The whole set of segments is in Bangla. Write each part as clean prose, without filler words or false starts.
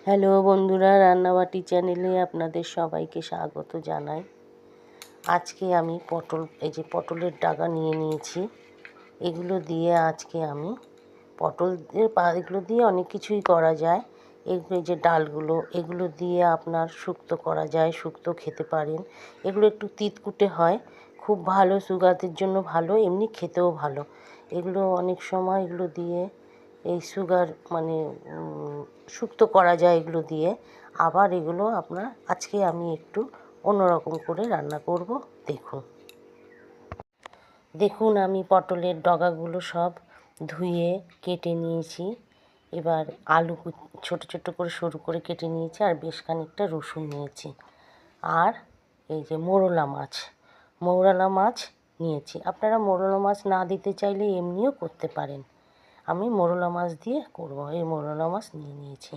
হ্যালো বন্ধুরা, রান্নাবাটি চ্যানেলে আপনাদের সবাইকে স্বাগত জানাই। আজকে আমি পটলের ডাগা নিয়ে নিয়েছি। এগুলো দিয়ে আজকে আমি এগুলো দিয়ে অনেক কিছুই করা যায়। এই যে ডালগুলো, এগুলো দিয়ে আপনার শুক্তো করা যায়, শুক্তো খেতে পারেন। এগুলো একটু তিতকুটে হয়, খুব ভালো, সুগারের জন্য ভালো, এমনি খেতেও ভালো। এগুলো অনেক সময় এগুলো দিয়ে এই সুগার শুক্তো করা যায় এগুলো দিয়ে। আবার এগুলো আজকে আমি একটু অন্যরকম করে রান্না করব। দেখুন আমি পটলের ডগাগুলো সব ধুয়ে কেটে নিয়েছি। এবার আলু ছোট ছোট করে সরু করে কেটে নিয়েছি, আর বেশ খানিকটা রসুন নিয়েছি। আর এই যে মৌরলা মাছ নিয়েছি। আপনারা মৌরলা মাছ না দিতে চাইলে এমনিও করতে পারেন। আমি মৌরলা মাছ দিয়ে করব। এই মৌরলা মাছ নিয়ে নিয়েছি।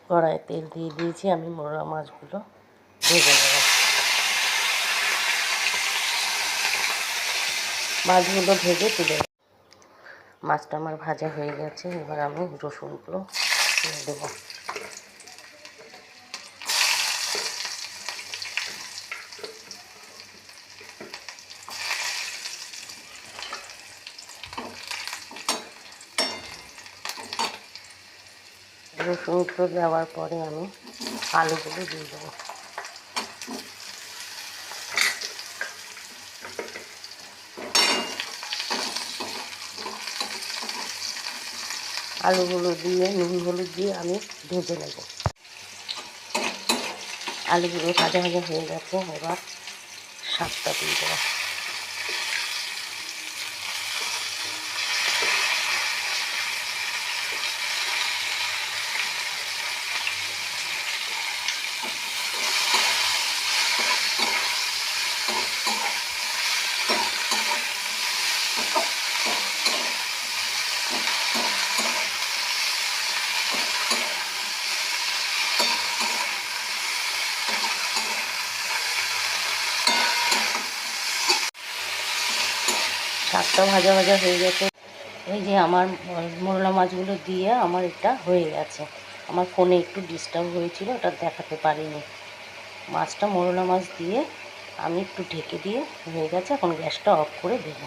কড়াইয়ে তেল দিয়ে দিয়েছি, আমি মৌরলা মাছগুলো ভেজে নেব। মাছগুলো ভেজে তুলে, মাছটা আমার ভাজা হয়ে গেছে। এবার আমি রসুনগুলো দিয়ে দেবো। রসুনগুলো দেওয়ার পরে আমি আলুগুলো দিয়ে দেবো। আলুগুলো দিয়ে নুন হলুদ দিয়ে আমি ভেজে নেব। আলুগুলো ভাজা ভাজা হয়ে গেছে। এবার শাকটা দিয়ে দেবো। শাকটা ভাজা ভাজা হয়ে গেছে। এই যে আমার মোরলা মাছগুলো দিয়ে আমার এটা হয়ে গেছে। আমার ফোনে একটু ডিস্টার্ব হয়েছিল, ওটা দেখাতে পারিনি। মাছটা মোরলা মাছ দিয়ে আমি একটু ঢেকে দিয়ে হয়ে গেছে। এখন গ্যাসটা অফ করে দেবো।